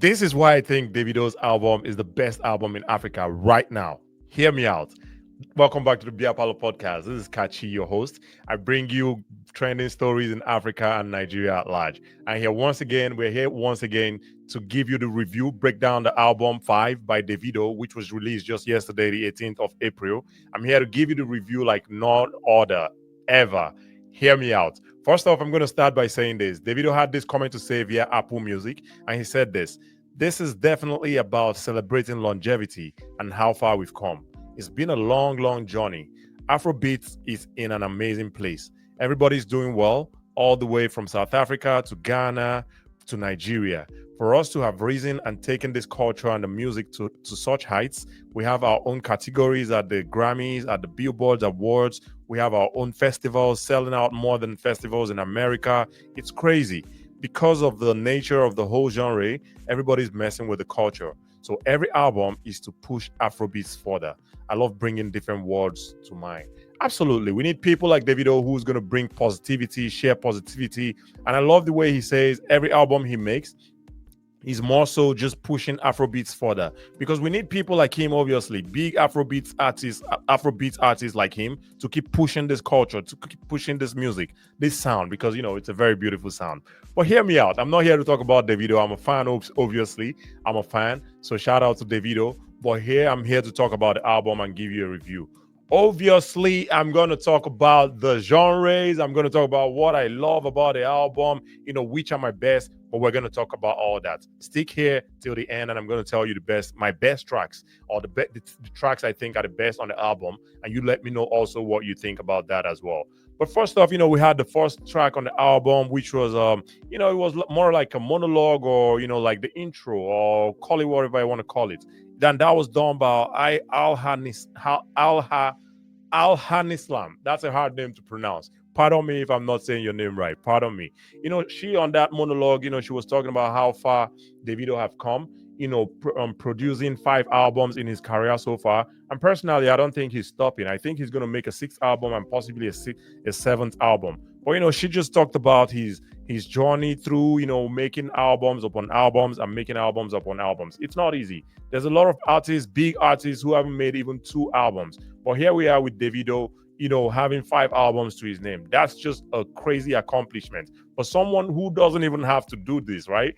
This is why I think Davido's album is the best album in Africa right now. Hear me out. Welcome back to the Beer Parlour Podcast. This is Kachi, your host. I bring you trending stories in Africa and Nigeria at large. And we're here once again to give you the review, break down the album 5 by Davido, which was released just yesterday, the 18th of April. I'm here to give you the review like none other ever. Hear me out. First off, I'm going to start by saying this. Davido had this comment to say via Apple Music, and he said this. This is definitely about celebrating longevity and how far we've come. It's been a long, long journey. Afrobeats is in an amazing place. Everybody's doing well, all the way from South Africa to Ghana to Nigeria. For us to have risen and taken this culture and the music to such heights, we have our own categories at the Grammys, at the Billboard Awards. We have our own festivals selling out more than festivals in America. It's crazy. Because of the nature of the whole genre, everybody's messing with the culture. So every album is to push Afrobeats further. I love bringing different words to mind. Absolutely. We need people like Davido who's going to bring positivity, share positivity. And I love the way he says every album he makes is more so just pushing Afrobeats further, because we need people like him, obviously, big Afrobeats artists like him, to keep pushing this culture, to keep pushing this music, this sound, because, you know, it's a very beautiful sound. But hear me out. I'm not here to talk about Davido. I'm a fan, obviously. I'm a fan. So shout out to Davido. But I'm here to talk about the album and give you a review. Obviously, I'm going to talk about the genres. I'm going to talk about what I love about the album, which are my best. But we're going to talk about all that. Stick here till the end, and I'm going to tell you my best tracks, or the tracks I think are the best on the album, and you let me know also what you think about that as well. But first off, we had the first track on the album, which was, it was more like a monologue, or, like the intro, or call it whatever I want to call it. Then that was done by Al-Hanislam. That's a hard name to pronounce. Pardon me if I'm not saying your name right. Pardon me. She on that monologue, she was talking about how far Davido have come, producing 5 albums in his career so far. And personally, I don't think he's stopping. I think he's going to make a 6th album and possibly a 7th album. But, she just talked about his journey through, making albums upon albums and making albums upon albums. It's not easy. There's a lot of artists, big artists, who haven't made even 2 albums. But here we are with Davido, having 5 albums to his name. That's just a crazy accomplishment for someone who doesn't even have to do this, right?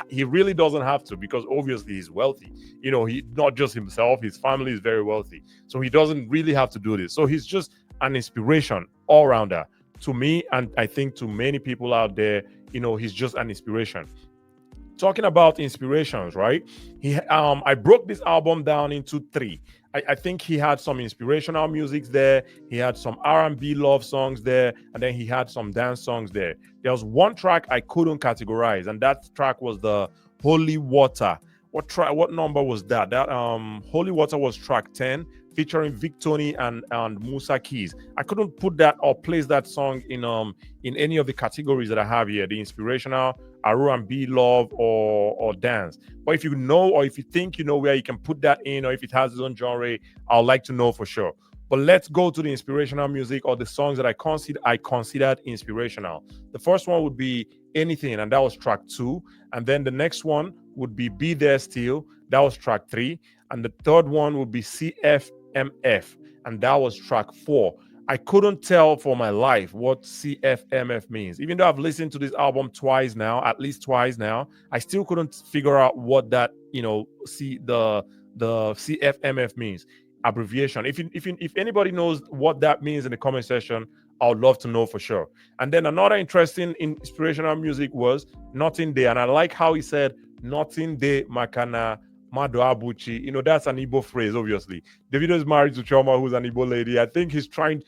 He really doesn't have to, because obviously he's wealthy. He not just himself, his family is very wealthy. So he doesn't really have to do this. So he's just an inspiration all rounder to me, and I think to many people out there. He's just an inspiration. Talking about inspirations, right? I broke this album down into 3. I think he had some inspirational music there. He had some R&B love songs there, and then he had some dance songs there. There was one track I couldn't categorize, and that track was the Holy Water. What number was that? That Holy Water was track 10, featuring Victony and Musa Keys. I couldn't put that or place that song in any of the categories that I have here, the inspirational, R&B love, or dance. But if you know, or if you think you know where you can put that in, or if it has its own genre, I'd like to know for sure. But let's go to the inspirational music, or the songs that I considered inspirational. The first one would be Anything, and that was track 2. And then the next one would be There Still. That was track 3. And the third one would be CFMF, and that was track 4. I couldn't tell for my life what CFMF means. Even though I've listened to this album at least twice now, I still couldn't figure out what that, the CFMF means. Abbreviation. If anybody knows what that means in the comment section, I would love to know for sure. And then another interesting inspirational music was Nothing Day. And I like how he said, Nothing Day Makana Mado Abuchi. That's an Igbo phrase, obviously. Davido is married to Chioma, who's an Igbo lady. I think he's trying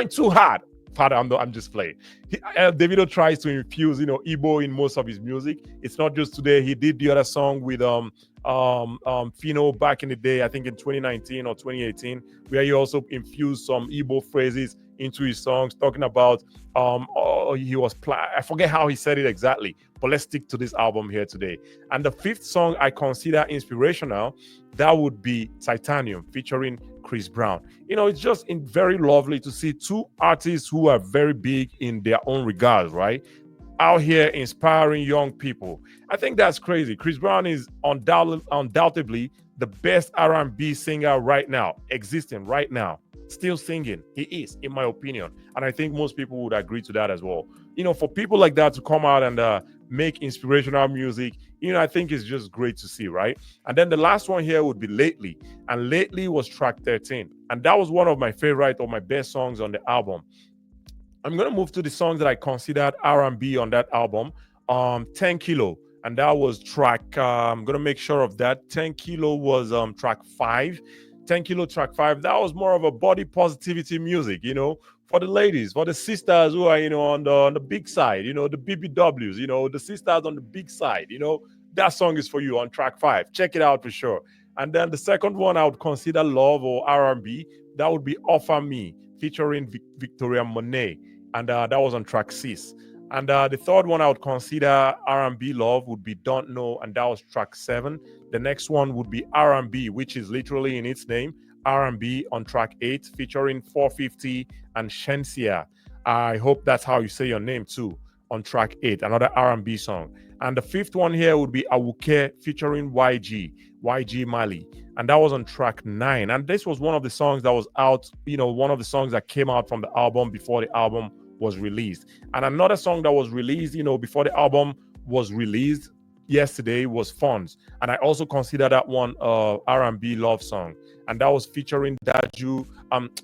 too hard. Father, I'm just playing. Davido tries to infuse, Igbo in most of his music. It's not just today. He did the other song with Fino back in the day, I think in 2019 or 2018, where he also infused some Igbo phrases into his songs, talking about I forget how he said it exactly, but let's stick to this album here today. And the 5th song I consider inspirational, that would be Titanium, featuring Chris Brown. It's just very lovely to see 2 artists who are very big in their own regards, right? out here inspiring young people. I think that's crazy. Chris Brown is undoubtedly the best R&B singer right now, existing right now, still singing. He is, in my opinion. And I think most people would agree to that as well. For people like that to come out and make inspirational music, I think it's just great to see, right? And then the last one here would be Lately. And Lately was track 13. And that was one of my favorite or my best songs on the album. I'm going to move to the songs that I considered R&B on that album. 10 Kilo. And that was track, I'm going to make sure of that. 10 Kilo was track 5. 10 Kilo track 5. That was more of a body positivity music, for the ladies, for the sisters who are, on the big side, the BBWs, the sisters on the big side, that song is for you on track 5. Check it out for sure. And then the second one I would consider love or R&B. That would be Offer Me featuring Victoria Monet. And that was on track 6. And the third one I would consider R&B love would be Don't Know, and that was track 7. The next one would be R&B, which is literally in its name, R&B on track 8, featuring 450 and Shensia. I hope that's how you say your name too, on track 8, another R&B song. And the fifth one here would be Awuke featuring YG Mali. And that was on track 9. And this was one of the songs that was out, one of the songs that came out from the album before the album was released. And another song that was released, before the album was released yesterday was Funds. And I also consider that one R&B love song. And that was featuring Daju,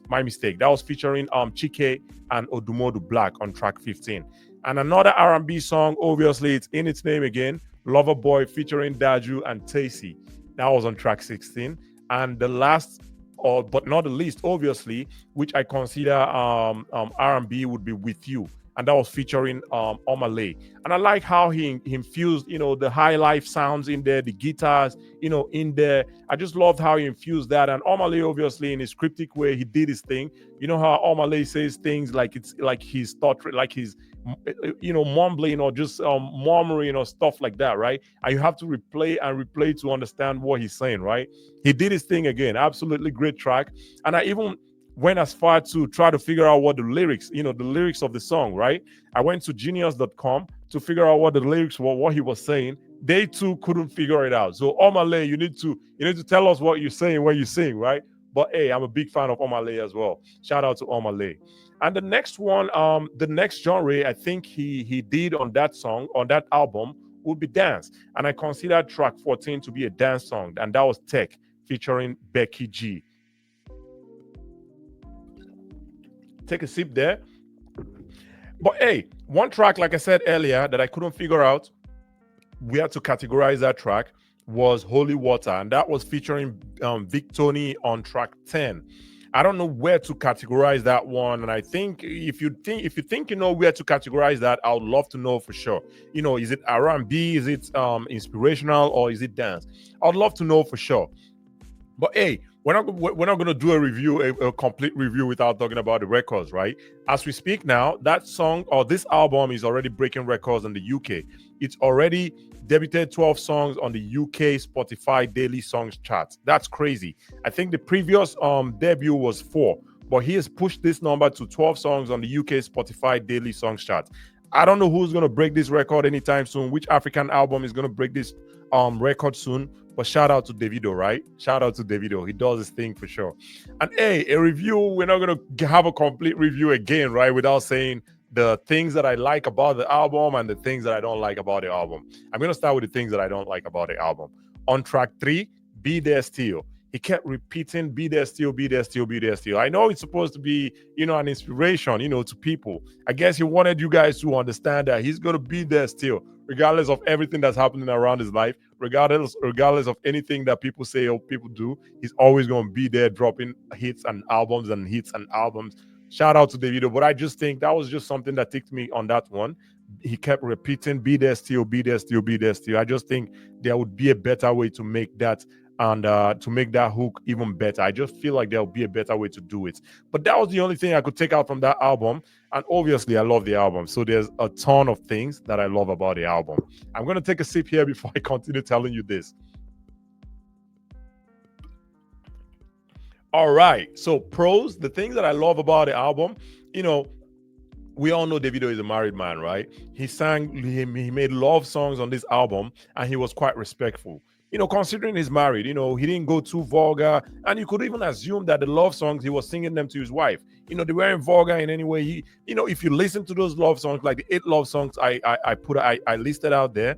my mistake. That was featuring Chike and Odumodu Black on track 15. And another R&B song, obviously, it's in its name again, Lover Boy featuring Daju and Tacy. That was on track 16. And the last, but not the least, obviously, which I consider R&B would be With You. And that was featuring Omale. And I like how he infused, the Highlife sounds in there, the guitars, in there. I just loved how he infused that. And Omale, obviously, in his cryptic way, he did his thing. You know how Omale says things like it's like he's thought, like he's, mumbling or just murmuring or stuff like that, right? And you have to replay to understand what he's saying, right? He did his thing again. Absolutely great track. And I even went as far to try to figure out what the lyrics, the lyrics of the song, right? I went to genius.com to figure out what the lyrics were, what he was saying. They too couldn't figure it out. So Omale, you need to tell us what you're saying when you sing, right? But hey, I'm a big fan of Omale as well. Shout out to Omale. And the next one, the next genre I think he did on that song, on that album, would be dance. And I consider track 14 to be a dance song. And that was Tech featuring Becky G. Take a sip there. But hey, one track, like I said earlier, that I couldn't figure out, we had to categorize that track, was Holy Water. And that was featuring Vic Tony on track 10. I don't know where to categorize that one. And I think if you think you know where to categorize that, I would love to know for sure. Is it R&B? Is it inspirational? Or is it dance? I'd love to know for sure. But hey, we're not going to do a review, a complete review without talking about the records, right? As we speak now, that song or this album is already breaking records in the UK. It's already debuted 12 songs on the UK Spotify Daily Songs chart. That's crazy. I think the previous debut was 4, but he has pushed this number to 12 songs on the UK Spotify Daily Songs chart. I don't know who's going to break this record anytime soon, which African album is going to break this record soon. But shout out to Davido, right? Shout out to Davido. He does his thing for sure. And hey, a review, we're not going to have a complete review again, right? Without saying the things that I like about the album and the things that I don't like about the album. I'm going to start with the things that I don't like about the album. On track 3, Be There Still. He kept repeating, be there still, be there still, be there still. I know it's supposed to be, an inspiration, to people. I guess he wanted you guys to understand that he's going to be there still, regardless of everything that's happening around his life, regardless of anything that people say or people do. He's always going to be there dropping hits and albums and hits and albums. Shout out to Davido. But I just think that was just something that ticked me on that one. He kept repeating, be there still, be there still, be there still. I just think there would be a better way to make that and to make that hook even better. I just feel like there'll be a better way to do it. But that was the only thing I could take out from that album. And obviously, I love the album. So there's a ton of things that I love about the album. I'm going to take a sip here before I continue telling you this. All right. So pros, the things that I love about the album, we all know Davido is a married man, right? He made love songs on this album, and he was quite respectful. Considering he's married, he didn't go too vulgar, and you could even assume that the love songs he was singing them to his wife. They weren't vulgar in any way. If you listen to those love songs, like the 8 love songs I listed out there,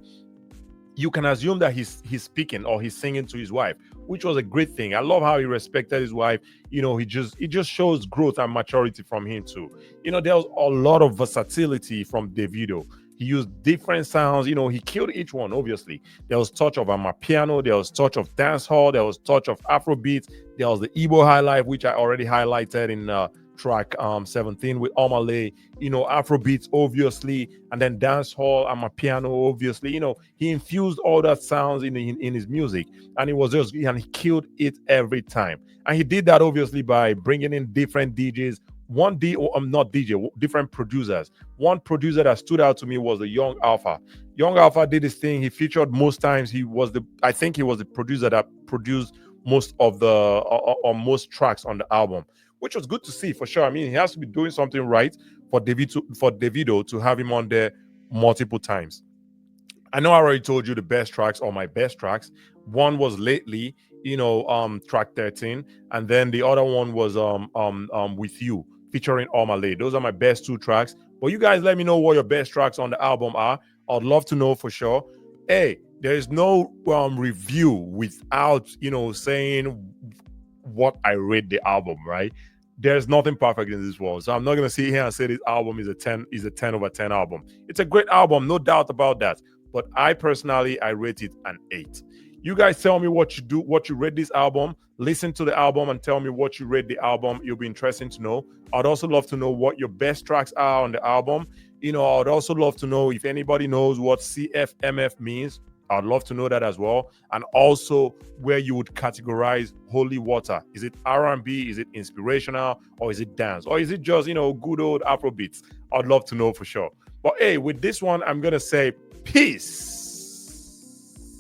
you can assume that he's speaking or he's singing to his wife, which was a great thing. I love how he respected his wife. It just shows growth and maturity from him too. There was a lot of versatility from Davido. He used different sounds. He killed each one. Obviously, there was touch of amapiano, there was touch of dancehall, there was touch of Afrobeats, there was the Igbo Highlife, which I already highlighted in track 17 with Omale, Afrobeats, obviously, and then dancehall, amapiano, obviously. He infused all that sounds in his music, and he killed it every time. And he did that obviously by bringing in different DJs. Not DJ, different producers. One producer that stood out to me was the Young Alpha. Young Alpha did his thing. He featured most times. I think he was the producer that produced most of the or most tracks on the album, which was good to see for sure. I mean, he has to be doing something right for Davido to have him on there multiple times. I know I already told you the best tracks or my best tracks. One was Lately, track 13, and then the other one was With You, featuring Omale. Those are my best 2 tracks. But you guys let me know what your best tracks on the album are. I'd love to know for sure. Hey, there is no review without saying what I rate the album, right? There's nothing perfect in this world. So I'm not gonna sit here and say this album is a 10 over 10 album. It's a great album, no doubt about that. But I personally rate it an 8. You guys tell me what you rate this album. Listen to the album and tell me what you rate the album. It'll be interesting to know. I'd also love to know what your best tracks are on the album. I'd also love to know if anybody knows what CFMF means. I'd love to know that as well. And also where you would categorize Holy Water. Is it R&B? Is it inspirational? Or is it dance? Or is it just, good old Afrobeats? I'd love to know for sure. But hey, with this one, I'm going to say peace.